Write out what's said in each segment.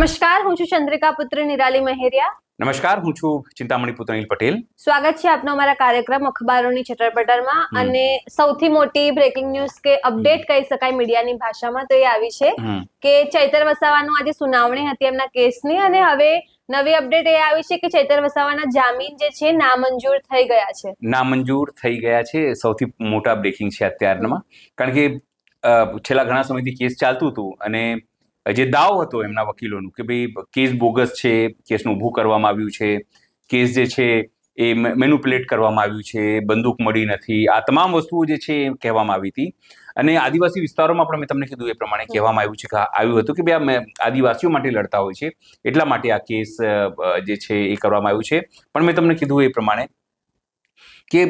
નમસ્કાર, હું છું ચંદ્રિકા પુત્ર નિરાલી મહેરિયા. નમસ્કાર, હું છું ચિંતામણી પુત્ર અનિલ પટેલ. સ્વાગત છે આપનો અમારા કાર્યક્રમ અખબારોની ચટરપટરમાં. અને સૌથી મોટી બ્રેકિંગ ન્યૂઝ કે અપડેટ કહી શકાય મીડિયાની ભાષામાં તો એ આવી છે કે ચૈતર વસાવાનું આજે સુનાવણી હતી એમના કેસની, અને હવે નવી અપડેટ એ આવી છે કે ચૈતર વસાવાના જામીન જે છે નામંજૂર થઈ ગયા છે. નામંજૂર થઈ ગયા છે, સૌથી મોટા બ્રેકિંગ છે અત્યારમાં. કારણ કે છેલ્લા ઘણા સમયથી કેસ ચાલતું હતું અને જે દાવ હતો એમના વકીલોનું કે ભાઈ કેસ બોગસ છે, કેસનું ઊભું કરવામાં આવ્યું છે, કેસ જે છે એ મેન્યુપ્યુલેટ કરવામાં આવ્યું છે, બંદૂક મળી નથી, આ તમામ વસ્તુઓ જે છે એ કહેવામાં આવી હતી. અને આદિવાસી વિસ્તારોમાં પણ મેં તમને કીધું એ પ્રમાણે કહેવામાં આવ્યું છે કે આવ્યું હતું કે ભાઈ આ આદિવાસીઓ માટે લડતા હોય છે એટલા માટે આ કેસ જે છે એ કરવામાં આવ્યું છે. પણ મેં તમને કીધું એ પ્રમાણે કે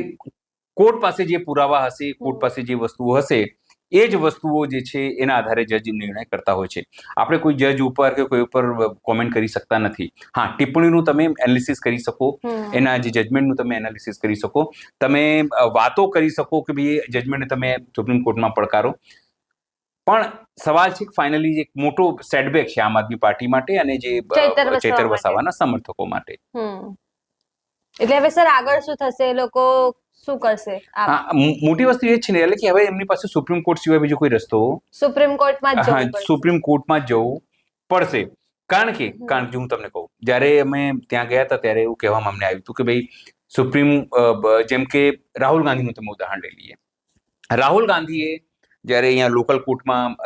કોર્ટ પાસે જે પુરાવા હશે, કોર્ટ પાસે જે વસ્તુઓ હશે એ જ વસ્તુઓ જે છે એના આધારે જજ નિર્ણય કરતા હોય છે. આપણે કોઈ જજ ઉપર કે કોઈ ઉપર કોમેન્ટ કરી શકતા નથી. હા, ટિપ્પણીનું તમે એનાલિસિસ કરી શકો, એના જે જજમેન્ટનું તમે એનાલિસિસ કરી શકો, તમે વાતો કરી શકો કે ભાઈ એ જજમેન્ટને તમે સુપ્રીમ કોર્ટમાં પડકારો. પણ સવાલ છે કે ફાઇનલી એક મોટો સેટબેક છે આમ આદમી પાર્ટી માટે અને જે ચૈતર વસાવાના સમર્થકો માટે. એટલે હવે સર આગળ શું થશે, લોકો શું કરશે? મોટી વસ્તુ એ જ છે ને, એટલે કે હવે એમની પાસે સુપ્રીમ કોર્ટ સિવાય બીજો કોઈ રસ્તો સુપ્રીમ કોર્ટમાં જ જવું પડશે. કારણ કે હું તમને કહું, જ્યારે અમે ત્યાં ગયા હતા ત્યારે એવું કહેવામાં અમને આવ્યું હતું કે ભાઈ જેમ કે રાહુલ ગાંધીનું તમે ઉદાહરણ લઈ લઈએ. રાહુલ ગાંધીએ જ્યારે અહીંયા લોકલ કોર્ટમાં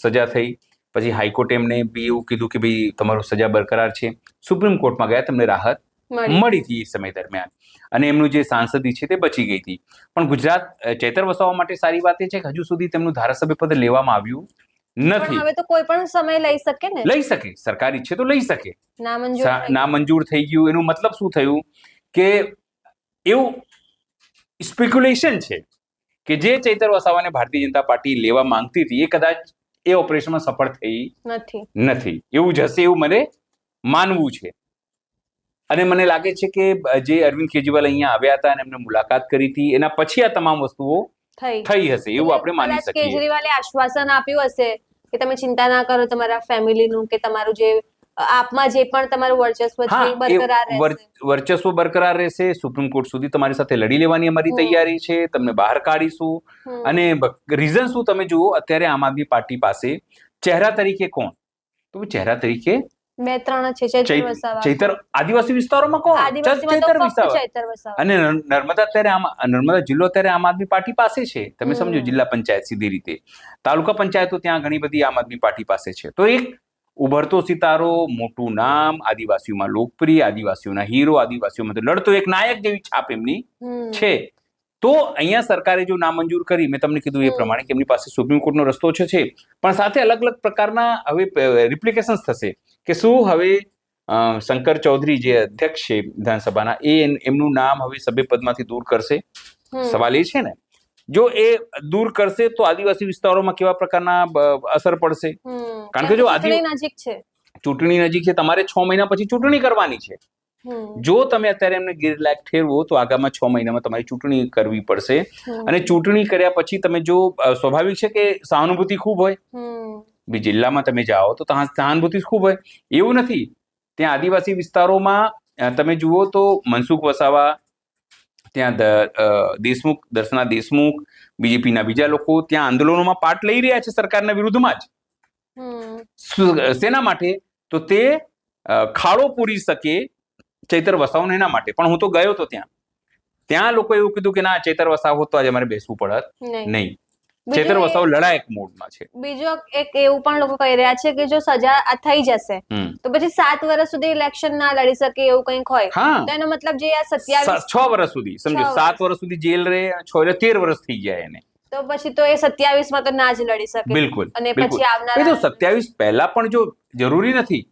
સજા થઈ, પછી હાઈકોર્ટે એમને બી એવું કીધું કે ભાઈ તમારો સજા બરકરાર છે. સુપ્રીમ કોર્ટમાં ગયા, તમને રાહત મળી હતી એ સમય દરમિયાન, અને એમનું જે સાંસદી છે તે બચી ગઈ હતી. પણ ગુજરાત ચૈતર વસાવા માટે સારી વાત એ છે કે હજુ સુધી તેમનું ધારાસભ્ય પદ લેવામાં આવ્યું નથી. હવે તો કોઈ પણ સમય લઈ શકે ને? લઈ શકે, સરકાર ઈચ્છે તો લઈ શકે. નામંજૂર થઈ ગયું એનું મતલબ શું થયું કે એવું સ્પેક્યુલેશન છે કે જે ચૈતર વસાવાને ભારતીય જનતા પાર્ટી લેવા માંગતી હતી એ કદાચ એ ઓપરેશનમાં સફળ થઈ નથી. એવું જશે એવું મને માનવું છે. અને મને લાગે છે કે જે અરવિંદ કેજરીવાલ અહીંયા આવ્યા હતા અને એમને મુલાકાત કરી હતી એના પછી આ તમામ વસ્તુઓ થઈ હશે એવું આપણે માની શકીએ. કેજરીવાલે આશ્વાસન આપ્યું હશે કે તમે ચિંતા ના કરો તમારા ફેમિલીનું, કે તમારું જે આપમાં જે પણ તમારું વર્ચસ્વ છે એ બરકરાર રહેશે. વર્ચસ્વ બરકરાર રહેશે. સુપ્રીમ કોર્ટ સુધી તમારી સાથે લડી લેવાની અમારી તૈયારી છે. તમને બહાર કાઢીશું. અને રીઝન શું તમે જુઓ, અત્યારે આમ આદમી પાર્ટી પાસે ચહેરા તરીકે કોણ? તો ચહેરા તરીકે બે ત્રણ છે. ચૈતર આદિવાસી વિસ્તારોમાં કોણ? ચૈતર વસાવા. અને નર્મદા જિલ્લો અત્યારે આમ આદમી પાર્ટી પાસે છે. તમે સમજો, જિલ્લા પંચાયત સીધી રીતે, તાલુકા પંચાયતો ત્યાં ઘણી બધી આમ આદમી પાર્ટી પાસે છે. તો એક ઉભરતો સિતારો, મોટું નામ, આદિવાસીઓમાં લોકપ્રિય, આદિવાસીઓના હીરો, આદિવાસીઓમાં લડતો એક નાયક જેવી છાપ એમની છે. તો અહીંયા સરકારે જો નામંજૂર કરી, મેં તમને કીધું એ પ્રમાણે કે એમની પાસે સુપ્રીમ કોર્ટનો રસ્તો છે, પણ સાથે અલગ અલગ પ્રકારના હવે રિપ્લિકેશન્સ થશે કે શું હવે શંકર ચૌધરી જે અધ્યક્ષ છે વિધાનસભાના, એમનું નામ હવે સભ્ય પદમાંથી દૂર કરશે? સવાલ એ છે ને. જો એ દૂર કરશે તો આદિવાસી વિસ્તારોમાં કેવા પ્રકારના અસર પડશે? કારણ કે જો ચૂંટણી નજીક છે, તમારે 6 મહિના પછી ચૂંટણી કરવાની છે. જો તમે અત્યારે એમને ગેરલાયક ઠેરવો તો આગામી 6 મહિનામાં તમારી ચૂંટણી કરવી પડશે. અને ચૂંટણી કર્યા પછી તમે જો, સ્વાભાવિક છે કે સહાનુભૂતિ ખૂબ હોય, બી જિલ્લામાં તમે જાઓ તો સહાનુભૂતિ ખૂબ હોય. એવું નથી. ત્યાં આદિવાસી વિસ્તારોમાં તમે જુઓ તો મનસુખ વસાવા, ત્યાં દર્શના દેશમુખ, બીજેપીના બીજા લોકો ત્યાં આંદોલનોમાં પાર્ટ લઈ રહ્યા છે સરકારના વિરુદ્ધમાં જ. શેના માટે? તો તે ખાડો પૂરી શકે ચૈતર વસાવાને, એના માટે. પણ હું તો ગયો તો ત્યાં લોકો એવું કીધું કે ના, ચૈતર વસાવો તો આજે અમારે બેસવું પડત નહીં. ચૈતર વસાવો લડાયક મોડમાં છે. બીજો એક એવું પણ લોકો કહી રહ્યા છે કે જો સજા થઈ જશે તો પછી 7 વર્ષ સુધી ઇલેક્શન ના લડી શકે એવું કંઈક હોય. તો એનો મતલબ જે આ 6 વર્ષ સુધી, સમજો 7 વર્ષ સુધી જેલ રહે, 6 એટલે 13 વર્ષ થઈ જાય એને. તો પછી તો એ 27 માં તો ના જ લડી શકે. બિલકુલ. અને પછી આવનારા 27 પહેલા પણ જો જરૂરી નથી.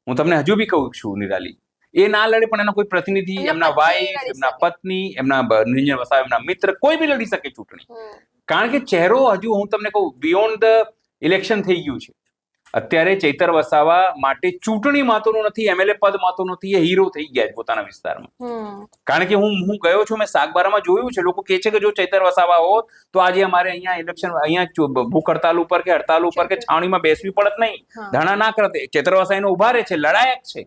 હું તમને હજુ બી કહું છું નિરાલી, એ ના લડે પણ એના કોઈ પ્રતિનિધિ, એમના વાઇફ, એમના પત્ની, એમના નિરંજન વસાવા, એમના મિત્ર, કોઈ બી લડી શકે ચૂંટણી. કારણ કે ચહેરો, હજુ હું તમને કહું, બિયોન્ડ ધ ઇલેક્શન થઈ ગયું છે. અત્યારે ચૈતર વસાવા માટે ચૂંટણી મહત્વનું નથી, MLA પદ મહત્વનું નથી, એ હીરો થઈ ગયા છે પોતાના વિસ્તારમાં. કારણ કે હું ગયો છું, મેં સાગબારામાં જોયું છે, લોકો કહે છે કે જો ચૈતર વસાવા હોત તો આજે અમારે અહીંયા ઇલેક્શન, અહીંયા ભૂખ હડતાલ ઉપર કે હડતાલ ઉપર કે છાવણીમાં બેસવી પડત નહીં, ધરણા ના કરતે. ચૈતર વસાવા ઉભા રહે છે, લડાયક છે,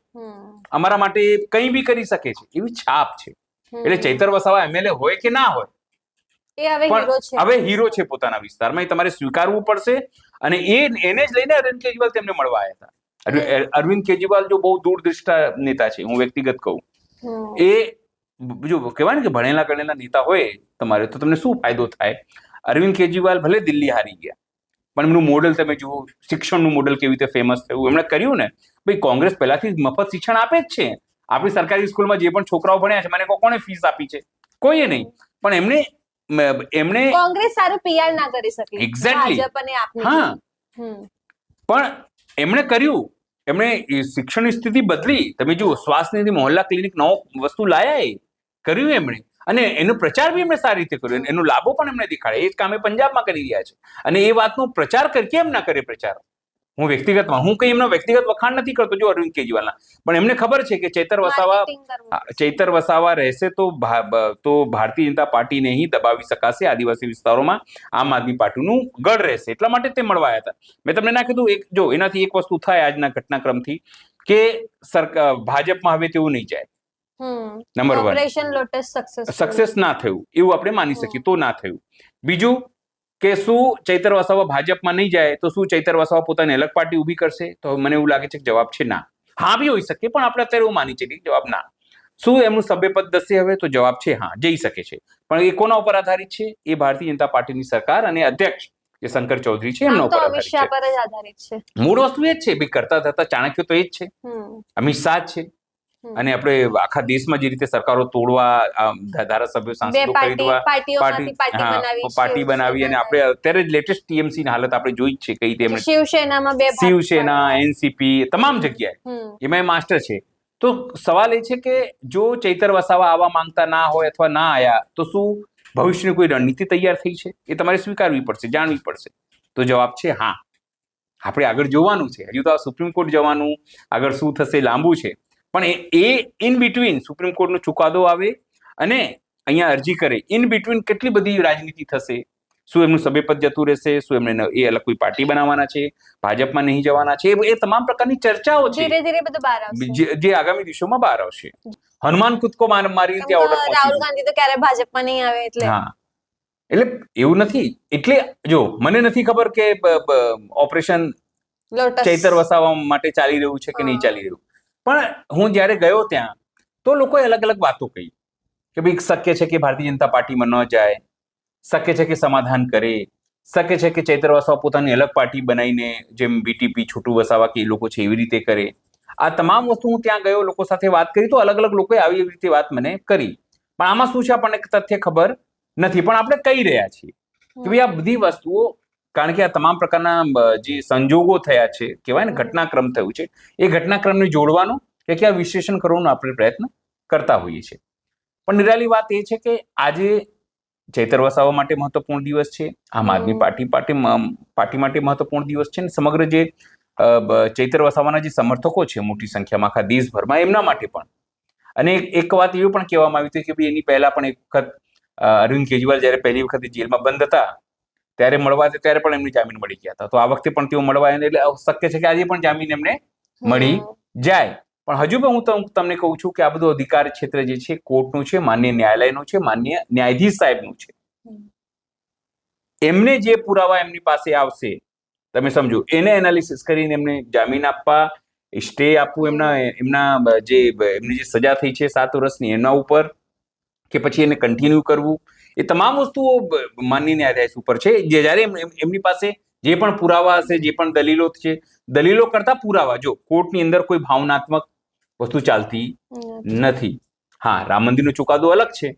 અમારા માટે કંઈ બી કરી શકે છે, એવી છાપ છે. એટલે ચૈતર વસાવા MLA હોય કે ના હોય, હવે હીરો છે પોતાના વિસ્તારમાં, એ તમારે સ્વીકારવું પડશે. અને એને જ લઈને અરવિંદ કેજરીવાલ તેમને મળવા આવ્યા હતા. અરવિંદ કેજરીવાલ જો બહુ દૂરદ્રષ્ટા નેતા છે, હું વ્યક્તિગત કહું, એ જો કહેવાય ને કે ભણેલા ગણેલા નેતા હોય તમારે તો તમને શું ફાયદો થાય. અરવિંદ કેજરીવાલ ભલે દિલ્હી હારી ગયા, પણ એમનું મોડેલ તમે જુઓ, શિક્ષણનું મોડેલ કેવી રીતે ફેમસ થયું એમણે કર્યું ને. ભાઈ કોંગ્રેસ પહેલાથી મફત શિક્ષણ આપે જ છે. આપણી સરકારી સ્કૂલમાં જે પણ છોકરાઓ ભણ્યા છે, મને કોણે ફીસ આપી છે? કોઈએ નહીં. પણ એમણે કોંગ્રેસ સારું PR ના કરી શકી. એક્ઝેક્ટલી. હા, પણ એમણે કર્યું, એમણે શિક્ષણની સ્થિતિ બદલી. તમે જુઓ, શ્વાસનિધિ મોહલ્લા ક્લિનિક નવો વસ્તુ લાયા, એ કર્યું એમણે, અને એનો પ્રચાર બી એમણે સારી રીતે કર્યો, એનો લાભો પણ એમણે દેખાડે. એ કામ એ પંજાબમાં કરી રહ્યા છે, અને એ વાતનો પ્રચાર કેમ ના કરે પ્રચાર? હું કઈ એમનો વ્યક્તિગત વખાણ નથી કરતો જો અરવિંદ કેજરીવાલના, પણ એમને ખબર છે કે ચૈતર વસાવા રહેશે તો ભારતીય જનતા પાર્ટીને ही દબાવી શકાશે આદિવાસી વિસ્તારોમાં, આમ આદમી પાર્ટીનું ગઢ રહેશે. એટલા માટે તે મળવા આવ્યા હતા. મેં તમને ના કીધું, જો એનાથી એક વસ્તુ થાય આજના ઘટનાક્રમથી, કે ભાજપમાં હવે તેવું નહીં જાય. નંબર 1, ઓપરેશન લોટસ સક્સેસ ના થયું એવું આપણે માની શકીએ, તો ના થયું. બીજું કે શું ચૈતર વસાવા ભાજપમાં નહીં જાય તો શું ચૈતર વસાવા પોતાની અલગ પાર્ટી ઊભી કરશે? તો મને એવું લાગે છે કે જવાબ છે ના. હા બી હોઈ શકે, પણ આપણે અત્યારે એવું માની છે કે જવાબ ના. શું એમનું સભ્યપદ દસે હવે? તો જવાબ છે હા, જઈ શકે છે. પણ એ કોના ઉપર આધારિત છે? એ ભારતીય જનતા પાર્ટીની સરકાર અને અધ્યક્ષ જે શંકર ચૌધરી છે એમના ઉપર આધારિત છે. મૂળ વસ્તુ એ જ છે, ભાઈ કરતા થતા ચાણક્ય તો એ જ છે, અમિત શાહ જ છે. અને આપણે આખા દેશમાં જે રીતે સરકારો તોડવા, ધારાસભ્યો, સાંસદો ખરીદવા, પાર્ટી બનાવી, અને આપણે અત્યારે જ લેટેસ્ટ TMC ની હાલત આપણે જોઈ જ છે કઈ રીતે શિવસેના, NCP તમામ જગ્યાએ એમાં માસ્ટર છે. તો સવાલ એ છે કે જો ચૈતર વસાવા આવવા માંગતા ના હોય અથવા ના આયા તો શું ભવિષ્યની કોઈ રણનીતિ તૈયાર થઈ છે? એ તમારે સ્વીકારવી પડશે, જાણવી પડશે. તો જવાબ છે હા. આપણે આગળ જોવાનું છે, હજુ તો આ સુપ્રીમ કોર્ટ જવાનું, આગળ શું થશે લાંબુ છે. પણ એ ઇન બિટવીન સુપ્રીમ કોર્ટનો ચુકાદો આવે અને અહીંયા અરજી કરે, ઇન બિટવીન કેટલી બધી રાજનીતિ થશે. શું એમનું સભ્યપદ જતું રહેશે? શું એમને એ અલગ કોઈ પાર્ટી બનાવવાના છે? ભાજપમાં નહીં જવાના છે? એ તમામ પ્રકારની ચર્ચાઓ છે, ધીરે ધીરે બધું બહાર આવશે, જે આગામી દિવસોમાં બહાર આવશે. હનુમાન કૂદકો મારી ત્યાં ઓર્ડર રાહુલ ગાંધી તો ક્યારે ભાજપમાં નહીં આવે એટલે. હા, એટલે એવું નથી. એટલે જો મને નથી ખબર કે ઓપરેશન ચૈતર વસાવા માટે ચાલી રહ્યું છે કે નહીં ચાલી રહ્યું, પણ હું જ્યારે ગયો ત્યાં તો લોકોએ અલગ અલગ વાતો કહી કે ભાઈ શક્ય છે કે ભારતીય જનતા પાર્ટીમાં ન જાય, શક્ય છે કે સમાધાન કરે, શક્ય છે કે ચૈતર વસાવા પોતાની અલગ પાર્ટી બનાવીને જેમ BTP, છોટુ વસાવા કે એ લોકો છે એવી રીતે કરે. આ તમામ વસ્તુ હું ત્યાં ગયો, લોકો સાથે વાત કરી તો અલગ અલગ લોકોએ આવી એવી રીતે વાત મને કરી. પણ આમાં શું છે આપણને તથ્ય ખબર નથી, પણ આપણે કહી રહ્યા છીએ કે ભાઈ આ બધી વસ્તુઓ, કારણ કે આ તમામ પ્રકારના જે સંજોગો થયા છે, કહેવાય ને ઘટનાક્રમ થયું છે, એ ઘટનાક્રમને જોડવાનો કે આ વિશ્લેષણ કરવાનો આપણે પ્રયત્ન કરતા હોઈએ છીએ. પણ નિરાલી વાત એ છે કે આજે ચૈતર વસાવા માટે મહત્વપૂર્ણ દિવસ છે, આમ આદમી પાર્ટી માટે મહત્વપૂર્ણ દિવસ છે, અને સમગ્ર જે ચૈતર વસાવાના જે સમર્થકો છે મોટી સંખ્યામાં આખા દેશભરમાં, એમના માટે પણ. અને એક વાત એવી પણ કહેવામાં આવી હતી કે ભાઈ એની પહેલા પણ એક વખત અરવિંદ કેજરીવાલ જ્યારે પહેલી વખત જેલમાં બંધ હતા ત્યારે મળવા હતા, ત્યારે પણ એમને જામીન મળી ગયા હતા. તો આ વખતે પણ તેઓ મળવા આવ્યા, એટલે શક્ય છે કે આજે પણ જામીન એમને મળી જાય. પણ હજુ પણ હું તમને કહું છું કે આ બધું અધિકાર ક્ષેત્ર જે છે કોર્ટનું છે, માન્ય ન્યાયાલયનું છે, માન્ય ન્યાયાધીશ સાહેબનું છે. એમને જે પુરાવા એમની પાસે આવશે, તમે સમજો, એને એનાલિસિસ કરીને એમને જામીન આપવા, સ્ટે આપવું એમના જે એમની જે સજા થઈ છે 7 વર્ષની એના ઉપર, કે પછી એને કન્ટિન્યુ કરવું, એ તમામ વસ્તુઓ માન્ય ન્યાયાધીશ ઉપર છે. જ્યારે એમની પાસે જે પણ પુરાવા હશે, જે પણ દલીલો છે, દલીલો કરતા પુરાવા, જો કોર્ટની અંદર કોઈ ભાવનાત્મક વસ્તુ ચાલતી નથી. હા, રામ મંદિરનો ચુકાદો અલગ છે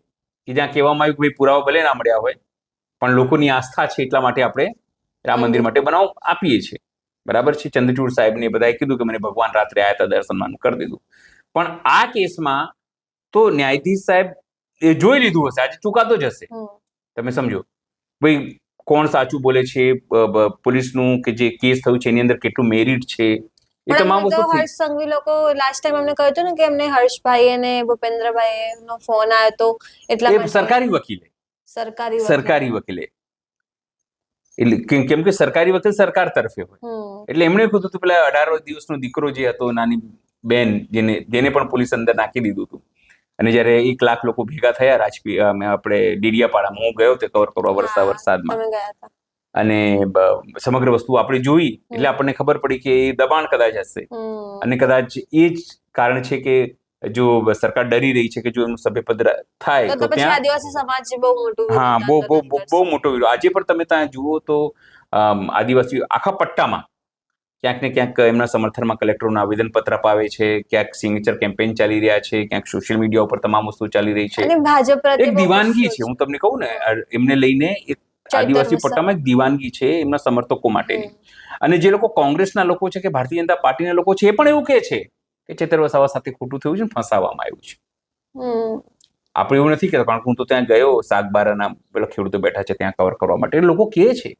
કે જ્યાં કહેવામાં આવ્યું કે ભાઈ પુરાવા ભલે ના મળ્યા હોય, પણ લોકોની આસ્થા છે એટલા માટે આપણે રામ મંદિર માટે બનાવ આપીએ છીએ, બરાબર છે. ચંદ્રચૂડ સાહેબને બધાએ કીધું કે મને ભગવાન રાત્રે આવ્યા હતા, દર્શનમાન કરી દીધું. પણ આ કેસમાં તો ન્યાયાધીશ સાહેબ એ જોઈ લીધું હશે, આજે ચુકાદો જ હશે. તમે સમજો, ભાઈ કોણ સાચું બોલે છે, પોલીસનું કે જે કેસ થયું છે એની અંદર કેટલું મેરિટ છે, એ તમામ વસ્તુ. હર્ષ સંઘવી લોકો લાસ્ટ ટાઈમ અમને કહ્યું હતું ને કે એમને હર્ષભાઈ અને ભૂપેન્દ્રભાઈ નો ફોન આવ્યો તો એટલા એ સરકારી વકીલે એટલે કેમ કે સરકારી વકીલ સરકાર તરફે હોય એટલે એમણે કીધું હતું પેલા 18 દિવસનો દીકરો જે હતો, નાની બેન, જેને પણ પોલીસ અંદર નાખી દીધું હતું. અને જયારે 1 લાખ લોકો ભેગા થયા રાજપીય આપણે ડેડિયાપાડામાં, હું ગયો તે કવર કરવા વરસાદમાં, અને સમગ્ર વસ્તુ આપણે જોઈ એટલે આપણને ખબર પડી કે એ દબાણ કદાચ હશે, અને કદાચ એ જ કારણ છે કે જો સરકાર ડરી રહી છે કે જો એનું સભ્યપદ થાય તો ત્યાં આદિવાસી સમાજ બહુ મોટું, બહુ મોટો વિરોધ. આજે પણ તમે ત્યાં જુઓ તો આદિવાસી આખા પટ્ટામાં ક્યાંક ને ક્યાંક એમના સમર્થનમાં કલેક્ટરોના આવેદન પત્ર અપાવે છે, ક્યાંક સિગ્નેચર કેમ્પેન ચાલી રહ્યા છે, ક્યાંક સોશિયલ મીડિયા ઉપર તમામ વસ્તુ ચાલી રહી છે. એક દીવાનગી છે, હું તમને કહું ને, એમને લઈને એક આદિવાસી પટ્ટામાં એક દીવાનગી છે એમના સમર્થકો માટેની. અને જે લોકો કોંગ્રેસના લોકો છે કે ભારતીય જનતા પાર્ટીના લોકો છે, એ પણ એવું કહે છે કે ચૈતર વસાવા સાથે ખોટું થયું છે, ફસાવવામાં આવ્યું છે. આપણે એવું નથી કહેતા, કારણ કે હું તો ત્યાં ગયો, સાગબારાના પેલા ખેડૂતો બેઠા છે ત્યાં કવર કરવા માટે, લોકો કહે છે.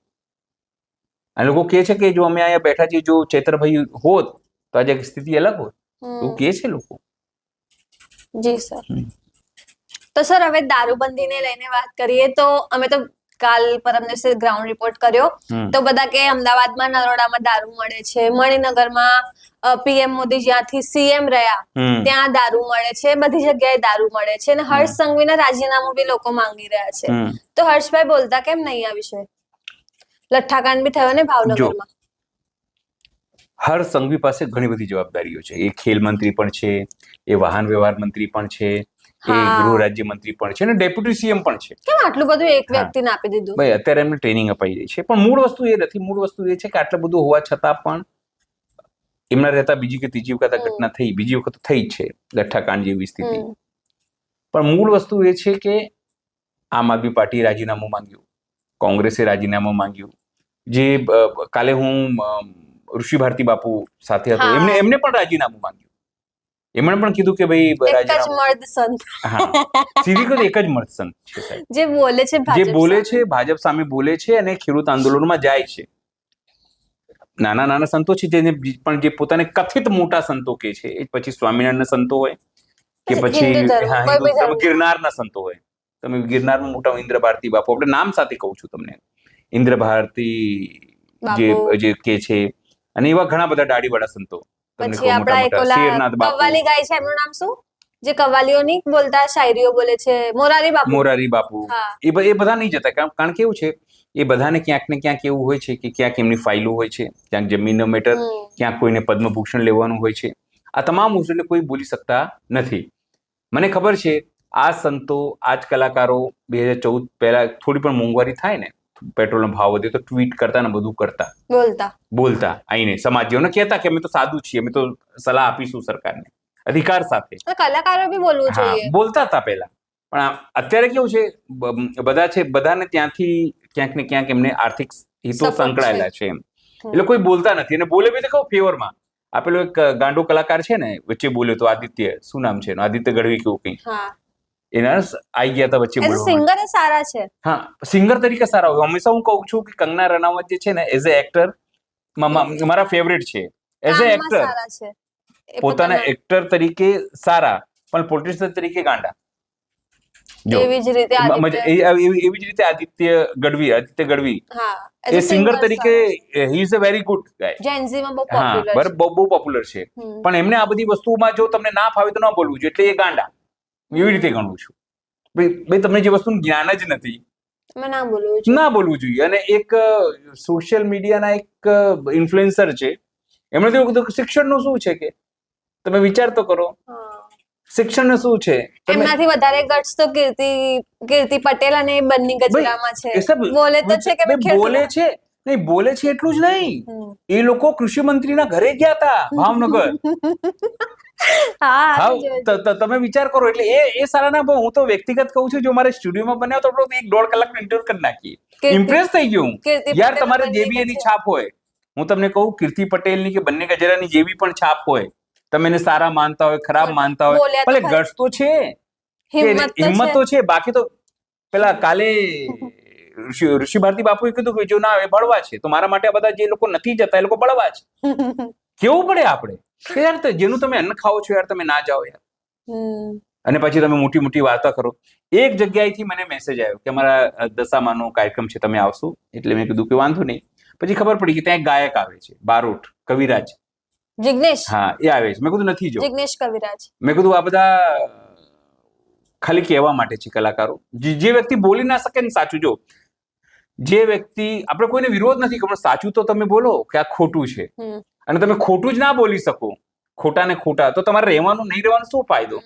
અને લોકો કહે છે કે જો અમે અહીંયા બેઠા છીએ, જો ચૈતરભાઈ હોત તો આજે સ્થિતિ અલગ હોત, એવું કહે છે લોકો. જી સર. તો સર હવે દારૂબંધીને લઈને વાત કરીએ તો અમે તો કાલ પરમ દિવસે ગ્રાઉન્ડ રિપોર્ટ કર્યો તો બધા કે અમદાવાદમાં નરોડામાં દારૂ મળે છે, મણિનગરમાં પીએમ મોદી જ્યાંથી સીએમ રહ્યા ત્યાં દારૂ મળે છે, બધી જગ્યાએ દારૂ મળે છે, અને હર્ષ સંઘવીના રાજીનામું બી લોકો માંગી રહ્યા છે. તો હર્ષભાઈ બોલતા કેમ નહીં આ વિશે? લઠ્ઠાકાંડ બી થયો ને ભાવનગરમાં. હર્ષ સંઘવી પાસે ઘણી બધી જવાબદારીઓ છે. એ ખેલ મંત્રી પણ છે, એ વાહન વ્યવહાર મંત્રી પણ છે, એ ગૃહ રાજ્ય મંત્રી પણ છે, અને ડેપ્યુટી સીએમ પણ છે. કેમ આટલું બધું એક વ્યક્તિને આપી દીધું? ભાઈ અત્યારે એમને ટ્રેનિંગ અપાઈ રહી છે, પણ મૂળ વસ્તુ એ નથી. મૂળ વસ્તુ એ છે કે આટલું બધું હોવા છતાં પણ એમના રહેતા બીજી કે ત્રીજી વખત આ ઘટના થઈ, બીજી વખત થઈ જ છે લઠ્ઠાકાંડ જેવી સ્થિતિ. પણ મૂળ વસ્તુ એ છે કે આમ આદમી પાર્ટીએ રાજીનામું માંગ્યું, કોંગ્રેસે રાજીનામું માંગ્યું. જે કાલે હું ઋષિ ભારતી બાપુ સાથે હતો, એમને પણ રાજીનામું માંગ્યું. એમણે પણ કીધું કે ભાઈ સીધી કહ્યું એક જ મર્દ સંત છે સાહેબ, જે બોલે છે ભાજપ સામે બોલે છે અને ખેડૂત આંદોલનમાં જાય છે. નાના નાના સંતો છે જેને પણ જે પોતાને કથિત મોટા સંતો કે છે, એ પછી સ્વામિનારાયણના સંતો હોય કે પછી ગિરનારના સંતો હોય. તમે ગિરનારમાં મોટા ઇન્દ્ર ભારતી બાપુ, આપણે નામ સાથે કહું છું તમને, ઇન્દ્ર ભારતી જે કે છે, અને એવા ઘણા બધા દાઢીવાળા સંતો. પછી આપણા કવ્વાલી ગાય છે, એમનું નામ શું? જે કવ્વાલીઓ નહીં બોલતા, શાયરીઓ બોલે છે, મોરારી બાપુ. એ બધા નહીં જતા, કારણ કે એવું છે, એ બધાને ક્યાંક ને ક્યાંક એવું હોય છે કે ક્યાંક એમની ફાઇલો હોય છે, ક્યાંક જમીનનો મેટર, ક્યાંક કોઈને પદ્મભૂષણ લેવાનું હોય છે. આ તમામ વસ્તુ કોઈ બોલી શકતા નથી. મને ખબર છે આ સંતો, આ જ કલાકારો 2014 પહેલા થોડી પણ મોંઘવારી થાય ને, પેટ્રોલનો ભાવ વધે તો ટ્વીટ કરતા ને બધું કરતા, બોલતા આઈને સમાજજીઓને કહેતા કે અમે તો સાદું છીએ, અમે તો સલાહ આપીશું સરકારને અધિકાર સાથે. કલાકારો બી બોલવું જોઈએ, બોલતા હતા પહેલા. પણ અત્યારે કેવું છે, બધા છે, બધાને ત્યાંથી ક્યાંક ને ક્યાંક એમને આર્થિક હિતો સંકળાયેલા છે એમ, એટલે કોઈ બોલતા નથી. અને બોલે બી તો કહું ફેવરમાં. આ પેલો એક ગાંડો કલાકાર છે ને વચ્ચે બોલ્યો તો, આદિત્ય, શું નામ છે, આદિત્ય ગઢવી કેવું કઈ, એના આવી ગયા હતા વચ્ચે બોલવા. સિંગર સારા છે. હા, સિંગર તરીકે સારા હોય. હંમેશા હું કહું છું કે કંગના રનાવત જે છે ને, એઝ અ એક્ટર મારા ફેવરેટ છે. એઝ અ એક્ટર, પોતાના એક્ટર તરીકે સારા, પણ પોલિટિશિયન તરીકે ગાંડા. એવી જ રીતે આદિત્ય ગઢવી એ સિંગર તરીકે he is a very good guy, બહુ પોપ્યુલર છે. પણ એમને આ બધી વસ્તુમાં જો તમને ના ફાવે તો ના બોલવું જોઈએ, એટલે એ ગાંડા. એવી રીતે ગણું છું. ભાઈ તમને જે વસ્તુનું જ્ઞાન જ નથી, ના બોલવું જોઈએ. અને એક સોશિયલ મીડિયાના એક ઇન્ફ્લુએન્સર છે, એમણે તો એવું કીધું કે શિક્ષણનું શું છે, કે તમે વિચાર તો કરો, શિક્ષણ શું છે. એમનાથી વધારે ગટ્સ તો કીર્તિ પટેલ અને બન્ની ગજરામાં છે. બોલે તો છે કે બોલે છે નહીં, બોલે છે એટલું જ નહીં, એ લોકો કૃષિ મંત્રીના ઘરે ગયા હતા ભાવનગર. તમે વિચાર કરો. એટલે એ સારા ના. હું તો વ્યક્તિગત કહું છું, જો મારે સ્ટુડિયોમાં બન્યા તો 1.5 કલાકનો ઇન્ટરવ્યુ કરી નાખીએ. ઇમ્પ્રેસ થઈ ગયું યાર. તમારે જે બી એની છાપ હોય, હું તમને કહું, કીર્તિ પટેલની કે બન્ની ગજરાની જેવી પણ છાપ હોય, તમે એને સારા માનતા હોય, ખરાબ માનતા હોય, ભલે ગટ્સ તો છે, હિંમત તો છે. બાકી તો પેલા કાલે ઋષિ ભારતી બાપુએ કીધું કે જો ના એ બળવા છે તો મારા માટે આ બધા જે લોકો નથી જતા એ લોકો બળવા છે. કેવું પડે આપણે કે યાર જેનું તમે અન્ન ખાઓ છો યાર તમે ના જાઓ યાર. અને પછી તમે મોટી મોટી વાર્તા કરો. એક જગ્યાએથી મને મેસેજ આવ્યો કે અમારા દશામાનો કાર્યક્રમ છે તમે આવશો, એટલે મેં કીધું કે વાંધો નહીં. પછી ખબર પડી કે ત્યાં એક ગાયક આવે છે, બારોટ કવિરાજ જિગ્નેશ. હા એ આવે છે. મેં કીધું નથી જો, જિગ્નેશ કવિરાજ. મેં કીધું આ બધા ખાલી કહેવા માટે છે કલાકારો. જે વ્યક્તિ બોલી ના શકે ને સાચું, જો જે વ્યક્તિ, આપણે કોઈને વિરોધ નથી કરવાનો, સાચું તો તમે બોલો કે આ ખોટું છે, અને તમે ખોટું જ ના બોલી શકો, ખોટા ને ખોટા, તો તમારે રહેવાનું નહીં રહેવાનું શું ફાયદો?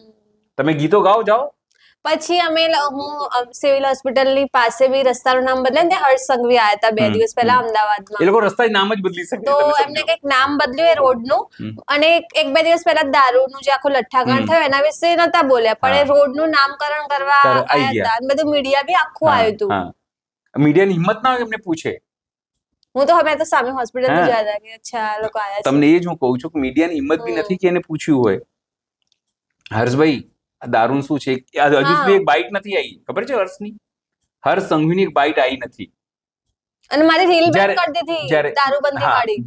તમે ગીતો ગાઓ જાઓ. પછી હું સિવિલ હોસ્પિટલ ની પાસે બી રસ્તાનું નામ બદલે, ત્યાં હર્ષ સંઘવી આયા હતા 2 દિવસ પહેલા અમદાવાદમાં. એ લોકો રસ્તા નામ જ બદલી શકે, તો એમને કંઈક નામ બદલ્યું એ રોડનું, અને 1-2 દિવસ પહેલા દારૂનું જે આખું લઠ્ઠાકાંડ થયું એના વિશે નતા બોલ્યા, પણ એ રોડનું નામકરણ કરવા આયા હતા. બધું મીડિયા બી આખું આવ્યું હતું. મીડિયાની હિંમત ના હોય એમને પૂછે. હું તો હવે તો સામે હોસ્પિટલ થી જોયા હતા કે અચ્છા આ લોકો આયા છે. તમને એ જ હું કહું છું કે મીડિયાની હિંમત બી નથી કે એને પૂછ્યું હોય, હર્ષભાઈ આ દારૂ શું છે? હજુ સુધી એક બાઇટ નથી આવી, ખબર છે હર્ષની? હર્ષ સંઘવીની એક બાઇટ આવી નથી. અને મારી રીલ બંધ કરી દીધી દારૂબંધી વાળી.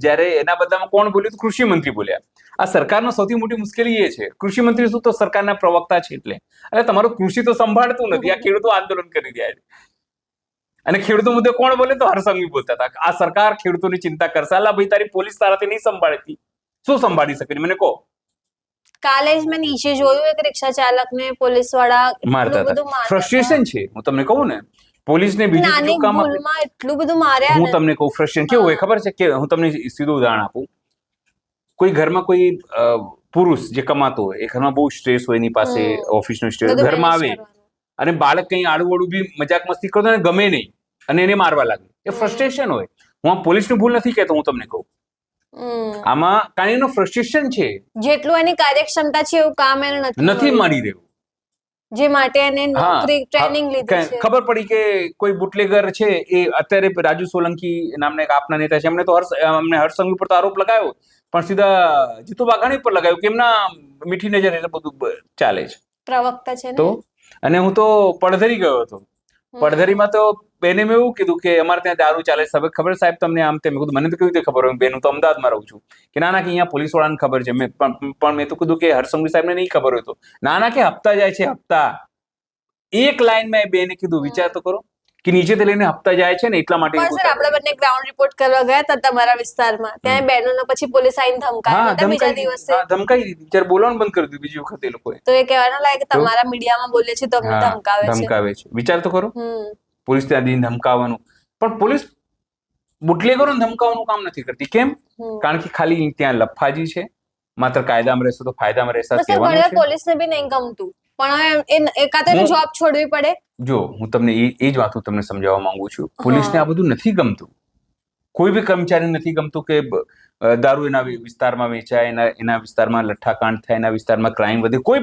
જ્યારે એના બદલામાં કોણ બોલ્યું? કૃષિ મંત્રી બોલ્યા. આ સરકારનો સૌથી મોટી મુશ્કેલી એ છે, કૃષિ મંત્રી શું તો સરકારના પ્રવક્તા છે, એટલે તમારું કૃષિ તો સંભાળતું નથી. આ ખેડૂતો આંદોલન કરી રહ્યા છે, અને ખેડૂતો મુદ્દે કોણ બોલે? તો હર્ષ સંઘવી બોલતા હતા આ સરકાર ખેડૂતોની ચિંતા કરશે. અલા ભાઈ, તારી પોલીસ તારાથી નહીં સંભાળતી, શું સંભાળી શકે મને કહો? કાલે જ મેં નીચે જોયું એક રિક્ષા ચાલકને પોલીસ વાળા મારતા હતા. ફ્રસ્ટ્રેશન છે, હું તમને કહું ને. પોલીસને બીજું કામ એટલું બધું માર્યા. હું તમને કહું ફ્રસ્ટ્રેશન કેવું હોય ખબર છે કે હું તમને સીધું ઉદાહરણ આપું. કોઈ ઘરમાં કોઈ પુરુષ જે કમાતો હોય, એ ઘરમાં બહુ સ્ટ્રેસ હોય, એની પાસે ઓફિસનો સ્ટ્રેસ, ઘરમાં આવે અને બાળક કઈ આડું બી મજાક મસ્તી કરતો ને ગમે નહીં અને એને મારવા લાગે, એ ફ્રસ્ટ્રેશન હોય. હું પોલીસની ભૂલ નથી કહેતો, હું તમને કહું આમાં કારણ એનું ફ્રસ્ટ્રેશન છે. જેટલું એની કાર્યક્ષમતા છે એવું કામ એને નથી મળી રહ્યું, જે માટે એને નોકરી ટ્રેનિંગ લીધી છે. ખબર પડી કે કોઈ બુટલેગર છે, એ અત્યારે રાજુ સોલંકી નામના એક આપના નેતા છે, એમણે તો હર્ષ સંઘવી પર આરોપ લગાવ્યો, પણ સીધા જીતુ વાઘાણી પર લગાવ્યો કે એમના મીઠી નજર એટલે બધું ચાલે છે. પ્રવક્તા છે તો અને હું તો પડધરી ગયો હતો. પડધરીમાં તો બેને મેં એવું કીધું કે અમારે ત્યાં દારૂ ચાલે છે, ખબર સાહેબ તમને? આમ તેમ. મેં કીધું મને તો કેવી રીતે ખબર હોય? બેન, હું તો અમદાવાદમાં રહું છું. કે ના કે અહીંયા પોલીસ વાળાને ખબર છે. પણ મેં તો કીધું કે હર્ષ સંઘવી સાહેબને નહીં ખબર હોય. તો ના કે હપ્તા જાય છે, હપ્તા. એક લાઈન મેં બેને કીધું, વિચાર તો કરો કે નીચેથી લઈને હપ્તા જાય છે ને એટલા માટે. સર, આપણે બંને ગ્રાઉન્ડ રિપોર્ટ કરવા ગયા હતા તમારા વિસ્તારમાં, ત્યાં બહેનોને પછી પોલીસ આઈને ધમકાવી બીજા દિવસે. ધમકાઈ દીધી, જ્યારે બોલવાનું બંધ કરી દીધું બીજી વખત એ લોકોએ. તો એ કહેવાનું લાગે કે તમારા મીડિયામાં બોલે છે તો અમને ધમકાવે છે. વિચાર તો કરો, પોલીસ ત્યાં જઈને ધમકાવવાનું. પણ પોલીસ બુટલેગરોને ધમકાવવાનું કામ નથી કરતી. કેમ? કારણ કે ખાલી ત્યાં લફાજી છે, માત્ર કાયદામાં રહેશે તો ફાયદામાં રહેશે. પોલીસને બી નહીં ગમતું, પણ એકાદ જોબ છોડવી પડે. જો હું તમને એ જ વાત તમને સમજાવવા માંગુ છું. પોલીસને આ બધું નથી ગમતું, કોઈ બી કર્મચારી નથી ગમતું કે દારૂ એના વિસ્તારમાં વેચાય, એના વિસ્તારમાં લઠ્ઠાકાંડ થાય, એના વિસ્તારમાં ક્રાઇમ વધે. કોઈ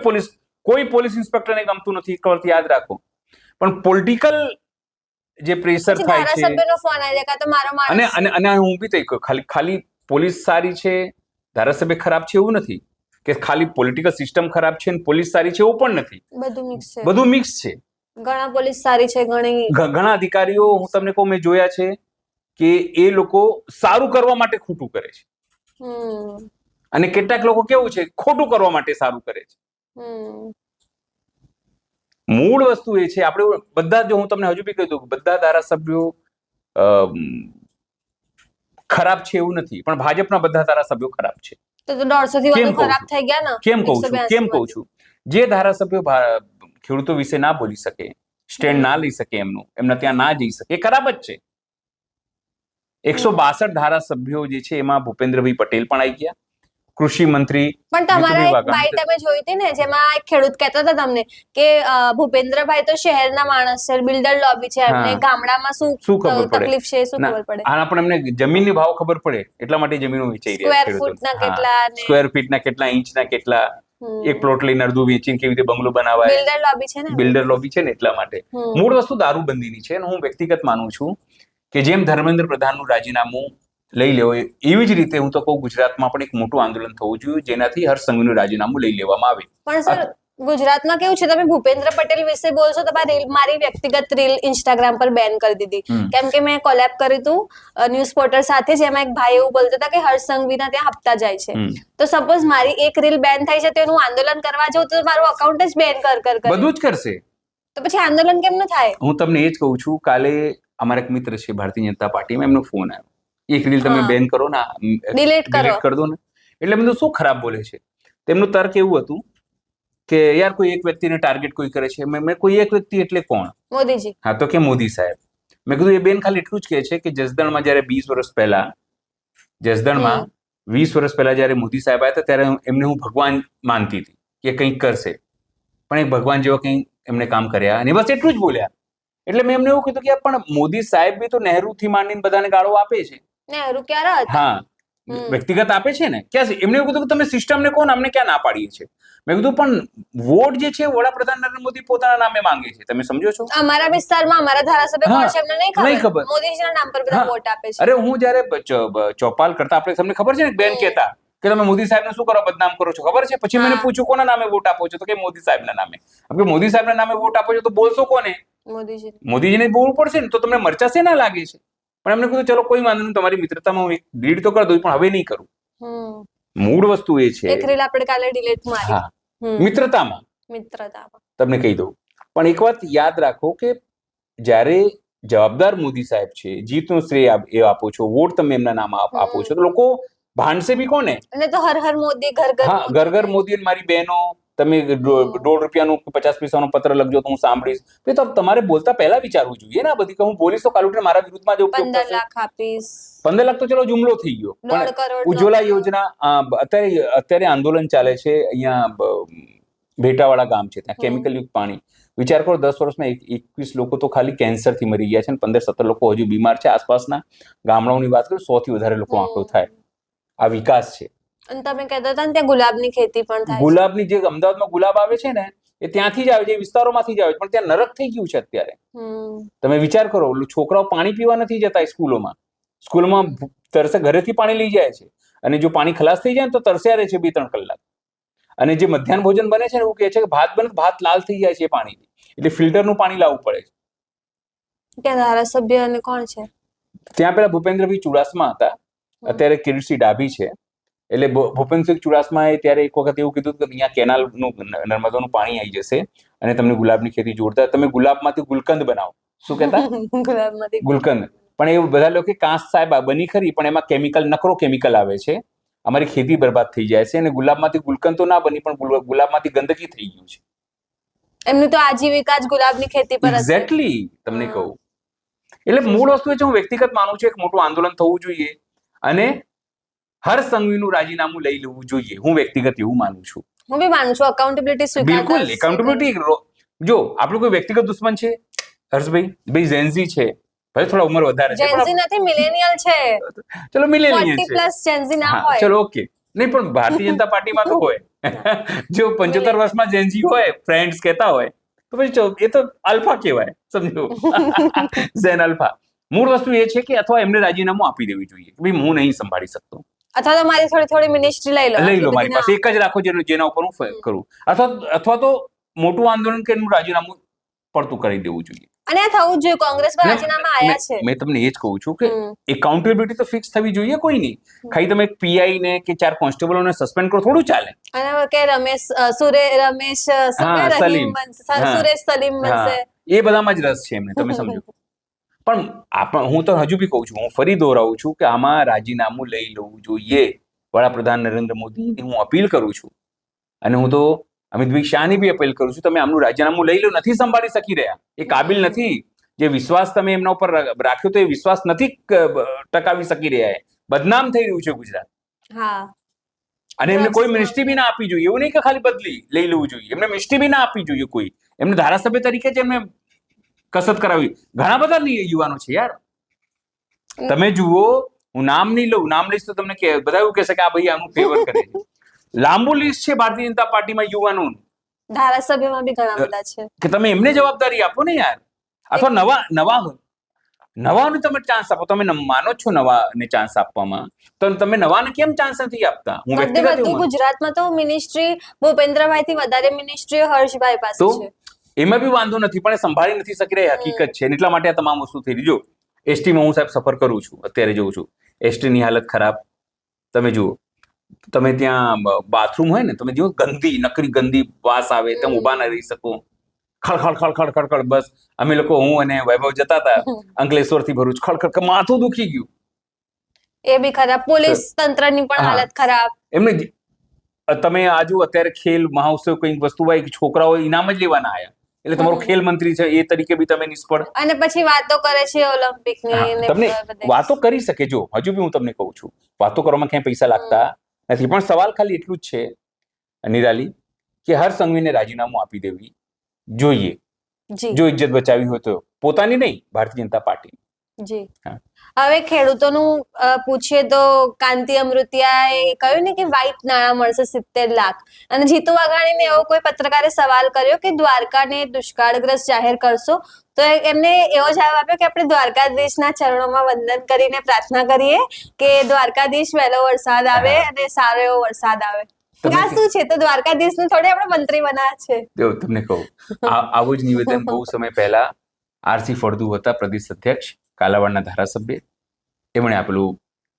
પોલીસ ઇન્સ્પેક્ટરને ગમતું નથી, કવરથી યાદ રાખો. પણ પોલિટિકલ જે પ્રેશર થાય છે, અને હું બી થઈ ખાલી પોલીસ સારી છે, ધારાસભ્ય ખરાબ છે એવું નથી, કે ખાલી પોલિટિકલ સિસ્ટમ ખરાબ છે ને પોલીસ સારી છે એવું પણ નથી. બધું મિક્સ છે. ઘણા પોલીસ સારી છે, ઘણા અધિકારીઓ હું તમને કહું મેં જોયા છે કે એ લોકો સારું કરવા માટે ખોટું કરે છે, અને કેટલાક લોકો કેવું છે ખોટું કરવા માટે સારું કરે છે. મૂળ વસ્તુ એ છે, આપણે બધા, જો હું તમને હજુ બી કહી દઉં, બધા ધારાસભ્યો ખરાબ છે એવું નથી, પણ ભાજપના બધા ધારાસભ્યો ખરાબ છે. તો 150 થી વધુ ખરાબ થઈ ગયા ને. કેમ કહું છું? જે ધારાસભ્યો ખેડૂતો વિશે ના બોલી શકે, સ્ટેન્ડ ના લઈ શકે, એમના ત્યાં ના જઈ શકે, એ ખરાબ જ છે. 162 ધારાસભ્યો જે છે એમાં ભૂપેન્દ્રભાઈ પટેલ પણ આવી ગયા, કૃષિ મંત્રી. પણ તમારા એક બાઈટ તમે જોઈ હતી ને, જેમાં એક ખેડૂત કહેતા હતા તમને કે ભૂપેન્દ્રભાઈ તો શહેરના માણસ છે, બિલ્ડર લોબી છે, એમને ગામડામાં શું તકલીફ છે શું ખબર પડે? આના પણ એમને જમીનની ભાવ ખબર પડે, એટલા માટે જમીનો વેચાઈ રહ્યા છે. સ્ક્વેર ફીટના કેટલા, ઇંચના કેટલા, એક પ્લોટ લઈને અડધું વેચીને કેવી રીતે બંગલો બનાવાય. બિલ્ડર લોબી છે ને એટલા માટે. મૂળ વસ્તુ દારૂબંધીની છે, અને હું વ્યક્તિગત માનું છું કે જેમ ધર્મેન્દ્ર પ્રધાનનું રાજીનામું લઈ લેવો, એવી જ રીતે હું તો કહું ગુજરાતમાં પણ એક મોટું આંદોલન થવું જોઈએ જેનાથી હર્ષ સંઘવીનું રાજીનામું લઈ લેવામાં આવે. પણ સર, ગુજરાતમાં કેવું છે, તમે ભૂપેન્દ્ર પટેલ વિશે બોલશો તો મારી વ્યક્તિગત રીલ ઇન્સ્ટાગ્રામ પર બેન કરી દીધી, કેમ કે મેં કોલેબ કર્યું હતું ન્યૂઝ પોર્ટલ સાથે, જેમાં એક ભાઈ એવું બોલતા હતા કે હર્ષ સંઘવીના ત્યાં હપ્તા જાય છે, તો સપોઝ મારી એક રીલ બેન થઈ છે તો એનું આંદોલન કરવા જાઉં તો મારું અકાઉન્ટ જ બેન કર બધું જ કરશે, તો પછી આંદોલન કેમ ન થાય? હું તમને એ જ કહું છું. કાલે અમારા એક મિત્ર છે ભારતીય જનતા પાર્ટીમાં, એમનો ફોન આવ્યો, એક રીલ તમે બેન કરો ને, ડિલીટ કરી દો ને, એટલે મેં શું ખરાબ બોલે છે. તેમનું તર્ક એવું હતું કે યાર કોઈ એક વ્યક્તિને ટાર્ગેટ કોઈ કરે છે. મેં કોઈ એક વ્યક્તિ એટલે કોણ? મોદીજી. હા, તો કે મોદી સાહેબ. મેં કીધું એ બેન ખાલી એટલું જ કહે છે કે જસદણમાં જયારે 20 વર્ષ પહેલા જયારે મોદી સાહેબ આવ્યા હતા ત્યારે એમને હું ભગવાન માનતી હતી કે કંઈક કરશે, પણ એ ભગવાન જેવા કંઈ એમને કામ કર્યા અને બસ એટલું જ બોલ્યા. એટલે મેં એમને એવું કીધું કે પણ મોદી સાહેબ બી તો નહેરુ થી માંડીને બધાને ગાળો આપે છે. નહેરુ ક્યારે હતા? હા, વ્યક્તિગત આપે છે ને. ક્યાં છે? એમને એવું કીધું કે તમે સિસ્ટમને કોણ, અમને ક્યાં ના પાડીએ છે. મેં કીધું પણ વોટ જે છે વડાપ્રધાન નરેન્દ્ર મોદી પોતાના નામે માંગે છે, તમે સમજો છો? અમારા વિસ્તારમાં અમારા ધારાસભ્ય કોણ છે એમને નહીં ખબર. મોદીજીના નામ પર બધા વોટ આપે છે. અરે હું જયારે ચોપાલ કરતા, આપણે તમને ખબર છે ને, બેન કહેતા કે તમે મોદી સાહેબને શું કરો, બદનામ કરો છો, ખબર છે? પછી મને પૂછ્યું કોના નામે વોટ આપો છો, તો કે મોદી સાહેબના નામે. હવે મોદી સાહેબના નામે વોટ આપો છો તો બોલશો કોને? મોદીજીને બોલવું પડશે ને. તો તમને મરચા શેના લાગે છે? પણ એમને કીધું ચલો કોઈ વાંધો નહીં, તમારી મિત્રતામાં હું ડીડ તો કરી દઉં, પણ હવે નહીં કરું. મૂળ વસ્તુ એ છે, એક રીલ આપણે કાલે ડિલીટ મારી. મિત્રતામાં તમને કહી દઉં. પણ એક વાત યાદ રાખો કે જ્યારે જવાબદાર મોદી સાહેબ છે, જીતનો શ્રેય એ આપો છો, વોટ તમે એમના નામ આપો છો, તો લોકો ભાંડશે બી કોને? અને તો હર હર મોદી, ઘર ઘર મોદી. અને મારી બહેનો, તમે ₹1.50 50 પૈસાનો પત્ર લખજો તો હું સાંભળીશ. તો તમારે બોલતા પહેલા વિચારવું જોઈએ ને. આ બધી હું બોલીશ તો કાલ ઉઠીને મારા વિરુદ્ધમાં જ ઉપયોગ થશે. 15 લાખ આપીશ. 15 લાખ તો ચલો જુમલો થઈ ગયો, પણ ઉજ્જવલા યોજના અત્યારે આંદોલન ચાલે છે અહીંયા ભેટાવાળા ગામ છે, ત્યાં કેમિકલ યુક્ત પાણી. વિચાર કરો 10 વર્ષમાં 21 લોકો તો ખાલી કેન્સરથી મરી ગયા છે, અને 15-17 લોકો હજુ બીમાર છે. આસપાસના ગામડાઓની વાત કરીએ 100 થી વધારે લોકો આંકડો થાય. આ વિકાસ છે. અને તમે કહેતા હતા ને ત્યાં ગુલાબની ખેતી પણ થાય. ગુલાબની, જે અમદાવાદમાં ગુલાબ આવે છે ને, એ ત્યાંથી જ આવે છે, વિસ્તારોમાંથી જ આવે છે, પણ ત્યાં નરક થઈ ગયું છે અત્યારે. તમે વિચાર કરો, છોકરાઓ પાણી પીવા નથી જતા સ્કૂલોમાં તરસે ઘરેથી પાણી લઈ જાય છે, અને જો પાણી ખલાસ થઈ જાય ને તો તરસ્યા રહે છે 2-3 કલાક. અને જે મધ્યાહન ભોજન બને છે ને, એવું કહે છે કે ભાત બને, ભાત લાલ થઈ જાય છે પાણીથી, એટલે ફિલ્ટરનું પાણી લાવવું પડે છે. ત્યાં ધારાસભ્ય અને કોણ છે? ત્યાં પેલા ભૂપેન્દ્રભાઈ ચુડાસમા હતા, અત્યારે કિરીટસિંહ ડાભી છે. એટલે ભૂપેન્દ્રસિંહ ચુડાસમાએ ત્યારે એક વખત એવું કીધું કે અહીંયા કેનાલનું, નર્મદાનું પાણી આવી જશે અને તમને ગુલાબની ખેતી જોડતા, તમે ગુલાબમાંથી ગુલકંદ બનાવો. શું કહેતા? ગુલકંદ. પણ એ બધા લોકો કાંસ સાહેબ બની ખરી, પણ એમાં નકરો કેમિકલ આવે છે, અમારી ખેતી બરબાદ થઈ જાય છે. અને ગુલાબમાંથી ગુલકંદ તો ના બની, પણ ગુલાબમાંથી ગંદકી થઈ ગયું છે. એમની તો આજીવિકા જ ગુલાબની ખેતી પર. એક્ઝેક્ટલી, તમને કહું. એટલે મૂળ વસ્તુ એ છે, હું વ્યક્તિગત માનું છું એક મોટું આંદોલન થવું જોઈએ અને હર્ષ સંઘવીનું રાજીનામું લઈ લેવું જોઈએ. હું વ્યક્તિગત એવું માનું છું. હું બી માનું છું. અકાઉન્ટેબિલિટી સ્વીકારતા. બિલકુલ, એકાઉન્ટેબિલિટી. જો આપણું કોઈ વ્યક્તિગત દુશ્મન છે હર્ષભાઈ ઝેન્ઝી છે, ભલે થોડા ઉંમર વધારે છે, ઝેન્ઝી નથી, મિલેનિયલ છે. ચલો મિલેનિયલ છે, 40+ ઝેન્ઝી ના હોય. ચલો ઓકે. નહીં, પણ ભારતીય જનતા પાર્ટીમાં તો હોય. જો 75 વર્ષમાં ઝેન્ઝી હોય, ફ્રેન્ડ્સ કહેતા હોય, તો પછી એ તો અલ્ફા કહેવાય, સમજો. Zen alpha. મૂળ વસ્તુ એ છે કે અથવા એમને રાજીનામું આપી દેવું જોઈએ કે ભાઈ હું નહીં સંભાળી શકતો, અથવા તો મારી થોડી મિનિસ્ટ્રી લઈ લો, મારી પાસે એક જ રાખો જેના ઉપર હું કરું, અથવા તો મોટું આંદોલન કે એનું રાજીનામું પડતું કરી દેવું જોઈએ. અને આ થવું જ જોઈએ. કોંગ્રેસ પર રાજીનામા આયા છે. મેં તમને એ જ કહું છું કે એકાઉન્ટેબિલિટી તો ફિક્સ થવી જોઈએ કોઈની. ખાલી તમે એક પીઆઈ ને કે 4 કોન્સ્ટેબલોને સસ્પેન્ડ કરો, થોડું ચાલે. અને કે સુરેશ સલીમ બનશે, એ બધામાં જ રસ છે એમને, તમે સમજો. પણ હું તો હજુ બી કહું છું, હું ફરી દોહરાવું છું કે આમાં રાજીનામું લઈ લેવું જોઈએ. વડાપ્રધાન નરેન્દ્ર મોદીની હું અપીલ કરું છું, અને હું તો અમિતભાઈ શાહની બી અપીલ કરું છું, તમે આમનું રાજીનામું લઈ લો. નથી સંભાળી શકી રહ્યા, એ કાબિલ નથી. જે વિશ્વાસ તમે એમના ઉપર રાખ્યો તો એ વિશ્વાસ નથી ટકાવી શકી રહ્યા. બદનામ થઈ રહ્યું છે ગુજરાત. અને એમને કોઈ મિનિસ્ટ્રી બી ના આપવી જોઈએ. એવું નહીં કે ખાલી બદલી લઈ લેવું જોઈએ, એમને મિનિસ્ટ્રી બી ના આપવી જોઈએ. કોઈ એમને ધારાસભ્ય તરીકે જ એમને કસરત કરાવી. ઘણા બધા યુવાનો છે યાર, તમે જુઓ. હું નામ નહીં લઉં, નામ લઈશ તો તમને બધા એવું કહેશે કે આ ભાઈ આનું ફેવર કરે છે. લાંબુ લિસ્ટ છે ભારતીય જનતા પાર્ટીમાં યુવાનોનું, ધારાસભ્યમાં બી ઘણા બધા છે, કે તમે એમને જવાબદારી આપો ને યાર. અથવા નવા નવાને તમે ચાન્સ આપો. તમે માનો છો નવાને ચાન્સ આપવામાં, તો તમે નવાને કેમ ચાન્સ નથી આપતા? હું વ્યક્તિગત ગુજરાતમાં તો મિનિસ્ટ્રી ભૂપેન્દ્રભાઈ થી વધારે મિનિસ્ટ્રી હર્ષભાઈ પાસે છે. એમાં બી વાંધો નથી, પણ એ સંભાળી નથી શકી રહી, હકીકત છે. એટલા માટે આ તમામ વસ્તુ થઈ રહી. જો એસટીમાં હું સાહેબ સફર કરું છું, અત્યારે જોઉં છું એસટીની હાલત ખરાબ. તમે જુઓ, તમે ત્યાં બાથરૂમ હોય ને, તમે જુઓ ગંદી નકરી ગંદી વાસ આવે, તમે ઉભા ના રહી શકો. ખડખડ ખડખડ ખડખડ. બસ અમે લોકો, હું અને વૈભવ જતા હતા અંકલેશ્વર થી ભરૂચ, ખડખડ માથું દુખી ગયું. એ બી ખરાબ. પોલીસ તંત્રની પણ હાલત ખરાબ. એમને તમે આજુ અત્યારે ખેલ મહોત્સવ કઈક વસ્તુ હોય, છોકરાઓ ઇનામ જ લેવાના આયા, એટલે તમારો ખેલ મંત્રી છે એ તરીકે બી તમે નિષ્ફળ. અને પછી વાતો કરે છે ઓલિમ્પિકની. તમને વાતો કરી શકે. જો હજુ બી હું તમને કહું છું, વાતો કરવામાં ક્યાંય પૈસા લાગતા નથી. પણ સવાલ ખાલી એટલું જ છે નિરાલી, કે હર્ષ સંઘવીને રાજીનામું આપી દેવી જોઈએ. જો ઇજ્જત બચાવી હોય તો, પોતાની નહીં, ભારતીય જનતા પાર્ટી. જી. હવે ખેડૂતોનું પૂછીએ તો કાંતિ અમૃતિયાએ કહ્યું ને કે વ્હાઇટ નાણાં મળશે 70 લાખ. અને જીતુ વાઘાણીને એવો કોઈ પત્રકારે સવાલ કર્યો કે દ્વારકાને દુષ્કાળગ્રસ્ત જાહેર કરશો, તો એમને એવો જવાબ આપ્યો કે આપણે દ્વારકાધીશના ચરણોમાં વંદન કરીને પ્રાર્થના કરીએ કે દ્વારકાધીશ વહેલો વરસાદ આવે અને સારો એવો વરસાદ આવે. આ શું છે? તો દ્વારકાધીશને થોડી આપણે મંત્રી બનાવ્યા છે. જો તમને કહું, આવું જ નિવેદન બહુ સમય પહેલા આરસી ફળદુ હતા, પ્રદેશ અધ્યક્ષ, કાલાવાડના ધારાસભ્ય, એમણે આપેલું.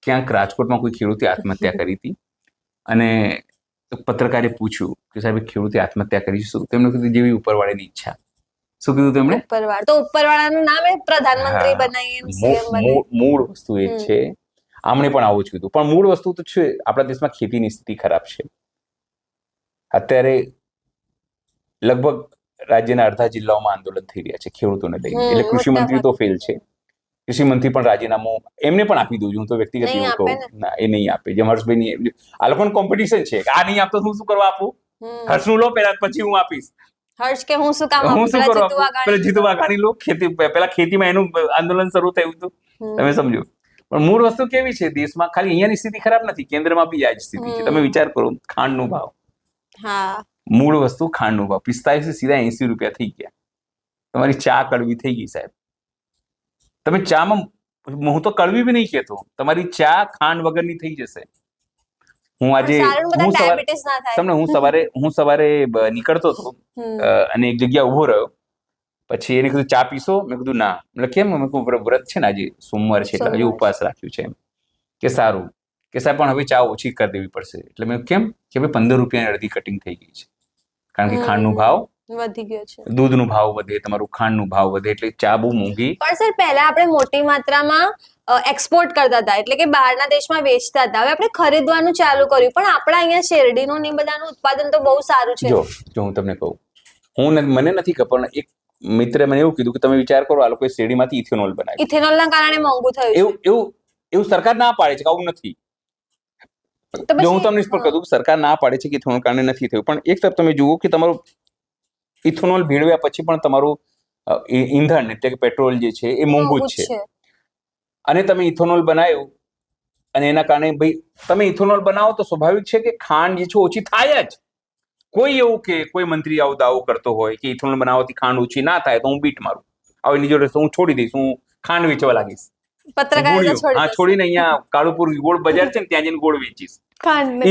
ક્યાંક રાજકોટમાં કોઈ ખેડૂતે આત્મહત્યા કરી હતી અને પત્રકારે પૂછ્યું કે સાહેબ ખેડૂતે આત્મહત્યા કરી શું? તેમણે કીધું જેવી ઉપરવાળાની ઈચ્છા. શું કીધું તેમણે? ઉપરવાળા. તો ઉપરવાળાનું નામ એ પ્રધાનમંત્રી બનાવીએ. મૂળ વસ્તુ એ છે. આમણે પણ આવું જ કીધું. પણ મૂળ વસ્તુ તો છે, આપણા દેશમાં ખેતીની સ્થિતિ ખરાબ છે. અત્યારે લગભગ રાજ્યના અડધા જિલ્લાઓમાં આંદોલન થઈ રહ્યા છે ખેડૂતોને લઈને. એટલે કૃષિ મંત્રી તો ફેલ છે. કૃષિ મંત્રી પણ રાજીનામું એમને પણ આપી દઉં છું. હું તો વ્યક્તિગત એવું કહું, ના એ નહીં આપે. જેમ હર્ષભાઈ, આ લોકોનું કોમ્પિટિશન છે. આ નહીં આપતો હું શું કરવા આપું? હર્ષનું લો પેલા, પછી હું આપીશ. હર્ષ કે હું શું કામ હું શું કરવા? પેલા જીતુ વાઘાણી લો. પેલા ખેતીમાં એનું આંદોલન શરૂ થયું હતું, તમે સમજો. પણ મૂળ વસ્તુ કેવી છે દેશમાં? ખાલી અહીંયાની સ્થિતિ ખરાબ નથી, કેન્દ્રમાં બી આ જ સ્થિતિ છે. તમે વિચાર કરો, ખાંડનો ભાવ, મૂળ વસ્તુ ખાંડનો ભાવ 45 થી સીધા 80 રૂપિયા થઈ ગયા. તમારી ચા કડવી થઈ ગઈ સાહેબ. તમે ચામાં, હું તો કડવી બી નહીં કહેતો, તમારી ચા ખાંડ વગરની થઈ જશે. હું સવારે નીકળતો હતો અને એક જગ્યા ઉભો રહ્યો. પછી એને કીધું ચા પીશો? મેં કીધું ના. એટલે કેમ? મેં કહ્યું વ્રત છે ને, આજે સોમવાર છે એટલે હજુ ઉપવાસ રાખ્યું છે. કે સારું. કે સાહેબ પણ હવે ચા ઓછી કરી દેવી પડશે. એટલે મેં કેમ? કે ભાઈ 15 રૂપિયાની અડધી કટિંગ થઈ ગઈ છે, કારણ કે ખાંડનો ભાવ વધી ગયો છે. દૂધનો ભાવ વધે, તમારું ખાંડનો ભાવ વધે, એટલે ચા બહુ મોંઘી. પણ સર પહેલા આપણે મોટી માત્રામાં એક્સપોર્ટ કરતા હતા, એટલે કે બહારના દેશમાં વેચતા હતા. હવે આપણે ખરીદવાનું ચાલુ કર્યું, પણ આપણા અહીંયા શેરડીનું ને બધાનું ઉત્પાદન તો બહુ સારું છે. જો હું તમને કહું, મને નથી ખબર, પણ એક મિત્રે મને એવું કીધું કે તમે વિચાર કરો, આ લોકોએ શેરડીમાંથી ઇથેનોલ બનાવ્યું. ઇથેનોલના કારણે મોંઘું થયું. એવું સરકાર ના પાડે છે કે આવું નથી. જો હું તમને સ્પષ્ટ કહું, સરકાર ના પાડે છે કે ઇથેનોલ કારણે નથી થયું, પણ એક તરફ તમે જુઓ કે તમારું ઇથેનોલ ભેળવ્યા પછી પણ તમારું ઈંધણ એટલે કે પેટ્રોલ જે છે એ મોંઘું જ છે. અને તમે ઇથેનોલ બનાવ્યું અને એના કારણે ભાઈ તમે ઇથેનોલ બનાવો તો સ્વાભાવિક છે કે ખાંડ જે છે ઓછી થાય જ. કોઈ એવું કે કોઈ મંત્રી આવો દાવો કરતો હોય કે ઇથેનોલ બનાવવાથી ખાંડ ઓછી ના થાય તો હું બીટ મારું, હવે એની જોડે હું છોડી દઈશ, હું ખાંડ વેચવા લાગીશ. છોડીને અહીંયા કાળુપુર ગોળ બજાર છે ને ત્યાં જઈને ગોળ વેચીશ.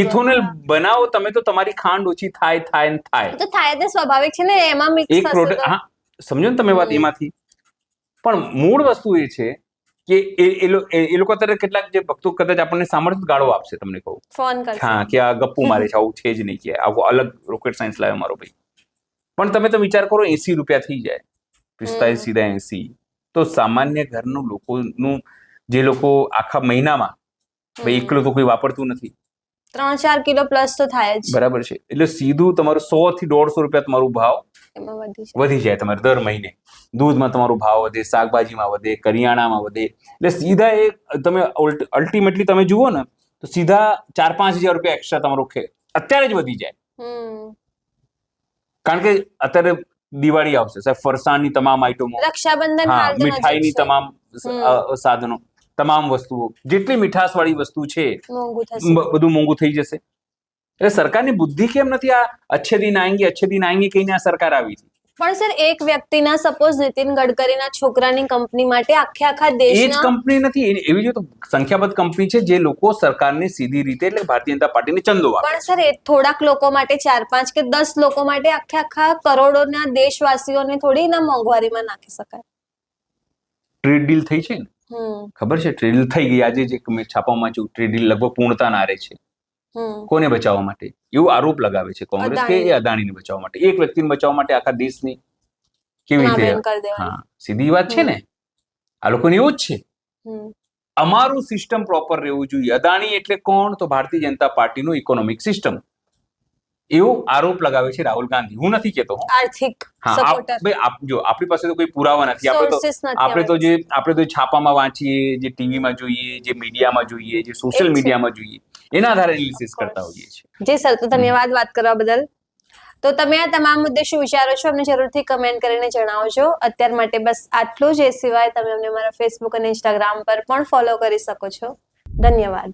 ઇથેનોલ બનાવો તમે તો તમારી ખાંડ ઓછી થાય. તો થાય તો સ્વાભાવિક છે ને, એમાં મિક્સ એક પ્રોડક્ટ. હા, સમજો ને તમે વાત એમાંથી. પણ મૂળ વસ્તુ એ છે કે એ લોકો અત્યારે કેટલાક જે ભક્તો કદાચ આપણને સાંભળતું ગાળો આપશે, તમને કહું, ફોન કરશે, હા, કે આ ગપ્પુ મારે છે, આવું છે જ નહીં, કે આવું અલગ રોકેટ સાયન્સ લાવ્યો મારો ભાઈ. પણ તમે તો વિચાર કરો, 80 રૂપિયા થઈ જાય, 45 સીધા 80, તો સામાન્ય ઘરનું લોકોનું, જે લોકો આખા મહિનામાં ભાઈ એકલું તો કોઈ વાપરતું નથી, 3-4 કિલો પ્લસ તો થાય જ, બરાબર છે. એટલે સીધું તમારું 100 થી 150 રૂપિયા તમારું ભાવ વધી જાય તમારે દર મહિને. દૂધમાં તમારો ભાવ વધે, શાકભાજીમાં વધે, કરિયાણામાં વધે. એટલે સીધા એ તમે અલ્ટિમેટલી તમે જુઓ ને તો સીધા 4-5 હજાર રૂપિયા એક્સ્ટ્રા તમારો અત્યારે જ વધી જાય. કારણ કે અત્યારે દિવાળી આવશે, સાહેબ, ફરસાણની તમામ આઈટમો, રક્ષાબંધન, મીઠાઈની તમામ સાધનો, તમામ વસ્તુઓ, જેટલી મીઠાશ વાળી વસ્તુ છે બધું મોંઘું થઈ જશે. એટલે સરકારની બુદ્ધિ કેમ નથી? આ અચ્છે દિન આएंगे કહીને આ સરકાર આવી હતી. પણ સર એક વ્યક્તિના સપોઝ નીતિન ગડકરીના છોકરાની કંપની માટે આખા એ જ દેશના કંપની નથી, એવી જો તો સંખ્યાબદ્ધ કંપની છે જે લોકો સરકારને સીધી રીતે એટલે ભારતીય જનતા પાર્ટીને ચંદો આપે. પણ સર એ થોડાક લોકો માટે 4-5 કે 10 લોકો માટે આખા કરોડોના દેશવાસીઓને થોડી ના મોંઘવારીમાં નાખી શકાય. ટ્રેડ ડીલ થઈ છે ને, ખબર છે ટ્રેડ ડીલ થઈ ગઈ. આજે જે મેં છાપામાં જોયું ટ્રેડ ડીલ લગભગ પૂર્ણતા ના રહે છે. કોને બચાવવા માટે એવું આરોપ લગાવે છે કોંગ્રેસ કે એ અદાણીને બચાવવા માટે, એક વ્યક્તિને બચાવવા માટે આખા દેશની કેવી રીતે? હા, સીધી વાત છે ને, આ લોકોને એવું જ છે. અમારું સિસ્ટમ પ્રોપર રહેવું જોઈએ. અદાણી એટલે કોણ? તો ભારતીય જનતા પાર્ટીનું ઇકોનોમિક સિસ્ટમ. એવો આરોપ લગાવે છે રાહુલ ગાંધી. હું નથી કહેતો આર્થિક સપોર્ટર. જો આપણી પાસે તો કોઈ પુરાવા નથી. આપણે તો છાપામાં વાંચીએ, જે ટીવીમાં જોઈએ, જે મીડિયામાં જોઈએ, જે સોશિયલ મીડિયામાં જોઈએ, એના આધારે એનાલિસિસ કરતા હોઈએ છીએ. જી સર, તો ધન્યવાદ વાત કરવા બદલ. તો તમે આ તમામ મુદ્દે શું વિચારો છો અમને જરૂરથી કમેન્ટ કરીને જણાવજો. અત્યાર માટે બસ આટલું જ. એ સિવાય તમે અમને મારા ફેસબુક અને ઇન્સ્ટાગ્રામ પર પણ ફોલો કરી શકો છો. ધન્યવાદ.